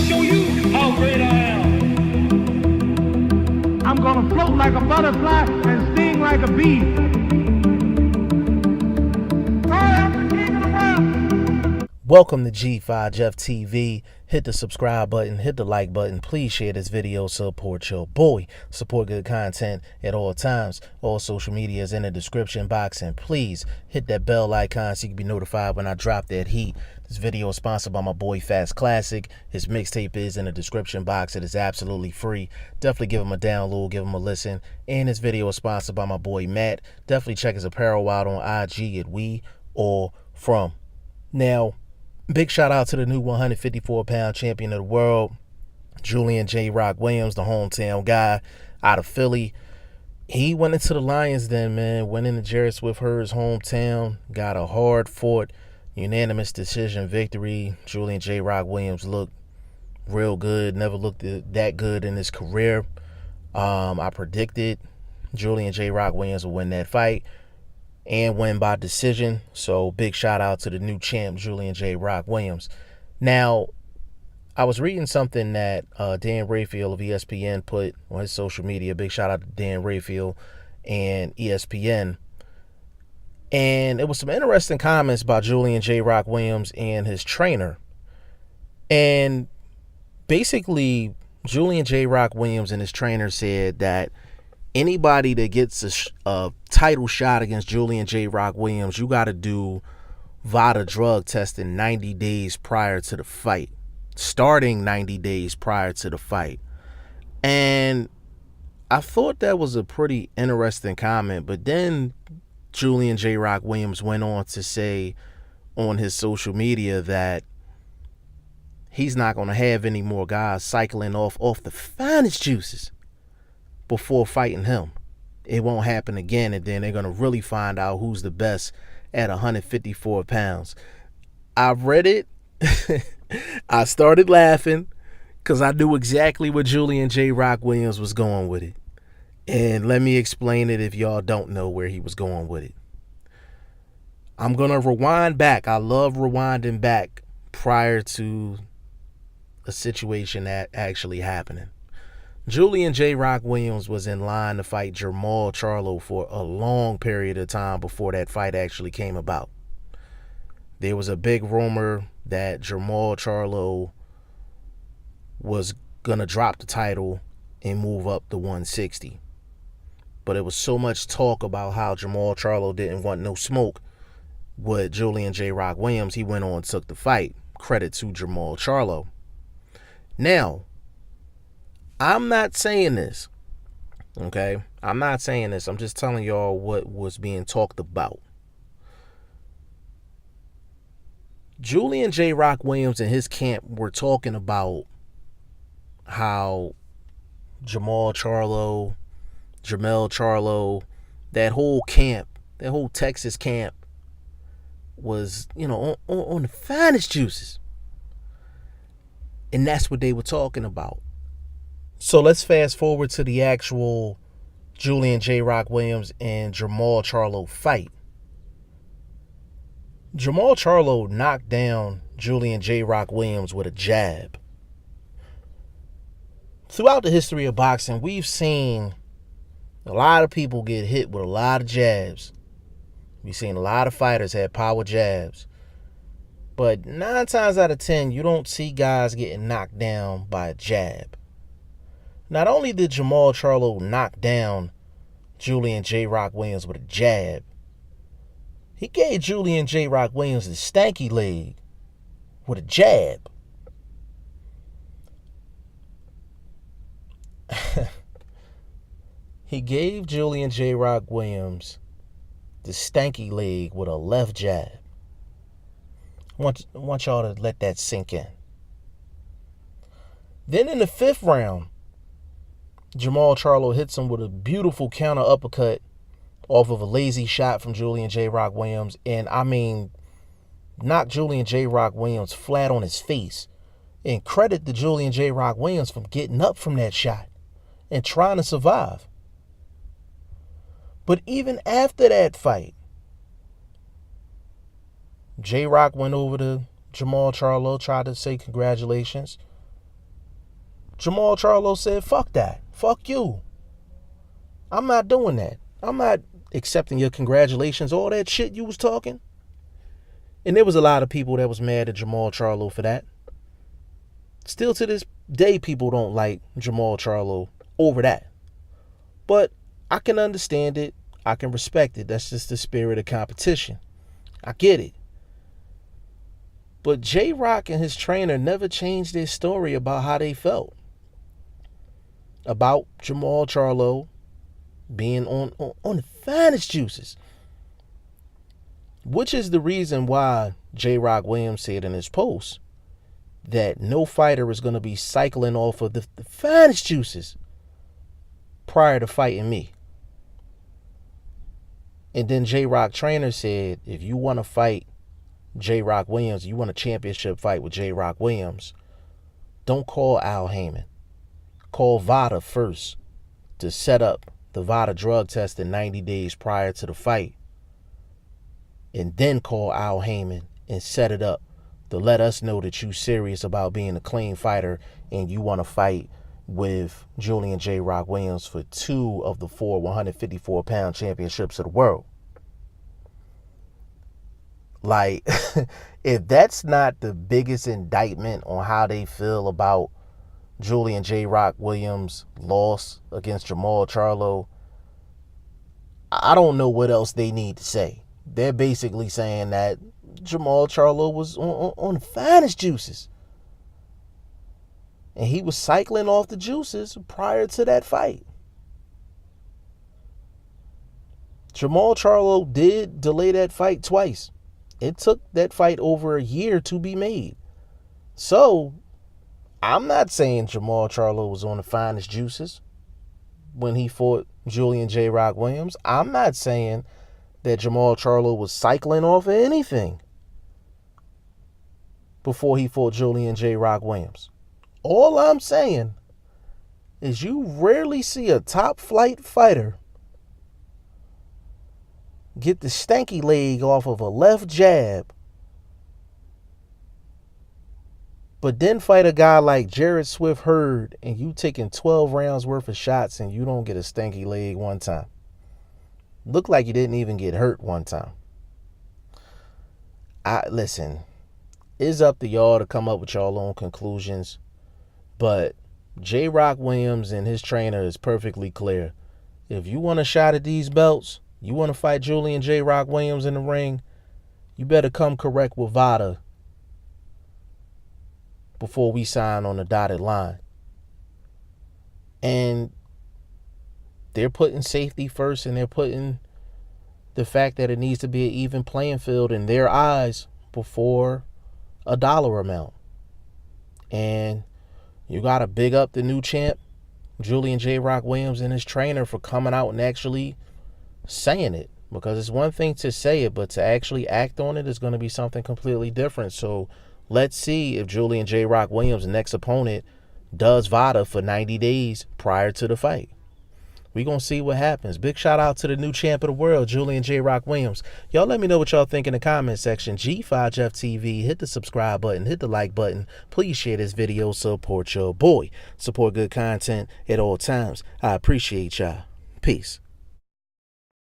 show you how great I am. I'm gonna float like a butterfly and sting like a bee. I am the king of the world. Welcome to G5 Jeff TV. Hit the subscribe button, hit the like button. Please share this video, support your boy. Support good content at all times. All social media is in the description box, and please hit that bell icon so you can be notified when I drop that heat. This video is sponsored by my boy Fast Classic. His mixtape is in the description box. It is absolutely free. Definitely give him a download, give him a listen. And this video is sponsored by my boy Matt. Definitely check his apparel out on IG at We All From. Now, big shout out to the new 154-pound champion of the world, Julian J. Rock Williams, the hometown guy out of Philly. He went into the Lions Den, man. Went into Jared Swift-Hurd's hometown, got a hard-fought, unanimous decision victory. Julian J. Rock Williams looked real good. Never looked that good in his career. I predicted Julian J. Rock Williams would win that fight and win by decision. So big shout out to the new champ, Julian J. Rock Williams. Now, I was reading something that Dan Rayfield of ESPN put on his social media. Big shout out to Dan Rayfield and ESPN. And it was some interesting comments about Julian J. Rock Williams and his trainer. And basically, Julian J. Rock Williams and his trainer said that anybody that gets a title shot against Julian J. Rock Williams, you got to do VADA drug testing 90 days prior to the fight, starting 90 days prior to the fight. And I thought that was a pretty interesting comment, but then Julian J. Rock Williams went on to say on his social media that he's not going to have any more guys cycling off the finest juices before fighting him. It won't happen again, and then they're going to really find out who's the best at 154 pounds. I read it. I started laughing because I knew exactly where Julian J. Rock Williams was going with it. And let me explain it if y'all don't know where he was going with it. I'm going to rewind back. I love rewinding back prior to a situation that actually happening. Julian J. Rock Williams was in line to fight Jermall Charlo for a long period of time before that fight actually came about. There was a big rumor that Jermall Charlo was going to drop the title and move up to 160. But it was so much talk about how Jermall Charlo didn't want no smoke with Julian J. Rock Williams. He went on and took the fight. Credit to Jermall Charlo. Now, I'm not saying this, okay? I'm not saying this. I'm just telling y'all what was being talked about. Julian J. Rock Williams and his camp were talking about how Jermall Charlo, that whole camp, that whole Texas camp was, on the finest juices. And that's what they were talking about. So let's fast forward to the actual Julian J. Rock Williams and Jermall Charlo fight. Jermall Charlo knocked down Julian J. Rock Williams with a jab. Throughout the history of boxing, we've seen a lot of people get hit with a lot of jabs. We've seen a lot of fighters have power jabs. But 9 times out of 10, you don't see guys getting knocked down by a jab. Not only did Jermall Charlo knock down Julian J. Rock Williams with a jab, he gave Julian J. Rock Williams the stanky leg with a jab. He gave Julian J. Rock Williams the stanky leg with a left jab. I want y'all to let that sink in. Then in the 5th round, Jermall Charlo hits him with a beautiful counter uppercut off of a lazy shot from Julian J. Rock Williams. And knocked Julian J. Rock Williams flat on his face. And credit to Julian J. Rock Williams for getting up from that shot and trying to survive. But even after that fight, J. Rock went over to Jermall Charlo, tried to say congratulations. Jamal Charlo said, fuck that. Fuck you. I'm not doing that. I'm not accepting your congratulations, all that shit you was talking. And there was a lot of people that was mad at Jamal Charlo for that. Still to this day, people don't like Jamal Charlo over that. But I can understand it. I can respect it. That's just the spirit of competition. I get it. But J-Rock and his trainer never changed their story about how they felt about Jamal Charlo being on the finest juices. Which is the reason why J-Rock Williams said in his post that no fighter is going to be cycling off of the finest juices prior to fighting me. And then J-Rock trainer said, if you want to fight J-Rock Williams, you want a championship fight with J-Rock Williams, don't call Al Heyman. Call VADA first to set up the VADA drug test in 90 days prior to the fight. And then call Al Heyman and set it up to let us know that you serious about being a clean fighter and you want to fight with Julian J-Rock Williams for 2 of the 4 154-pound championships of the world. Like, if that's not the biggest indictment on how they feel about Julian J-Rock Williams' loss against Jamal Charlo, I don't know what else they need to say. They're basically saying that Jamal Charlo was on the finest juices. And he was cycling off the juices prior to that fight. Jamal Charlo did delay that fight twice. It took that fight over a year to be made. So, I'm not saying Jamal Charlo was on the finest juices when he fought Julian J-Rock Williams. I'm not saying that Jamal Charlo was cycling off of anything before he fought Julian J-Rock Williams. All I'm saying is you rarely see a top flight fighter get the stanky leg off of a left jab, but then fight a guy like Jarrett Swift Hurd and you taking 12 rounds worth of shots and you don't get a stanky leg one time. Look like you didn't even get hurt one time. Listen, it's up to y'all to come up with y'all own conclusions, but J-Rock Williams and his trainer is perfectly clear. If you want a shot at these belts, you want to fight Julian J-Rock Williams in the ring, you better come correct with VADA before we sign on the dotted line. And they're putting safety first, and they're putting the fact that it needs to be an even playing field in their eyes before a dollar amount. And you got to big up the new champ, Julian J-Rock Williams, and his trainer for coming out and actually saying it. Because it's one thing to say it, but to actually act on it is going to be something completely different. So let's see if Julian J-Rock Williams' next opponent does VADA for 90 days prior to the fight. We're going to see what happens. Big shout out to the new champ of the world, Julian J-Rock Williams. Y'all let me know what y'all think in the comment section. G5Jeff TV, hit the subscribe button, hit the like button. Please share this video, support your boy. Support good content at all times. I appreciate y'all. Peace.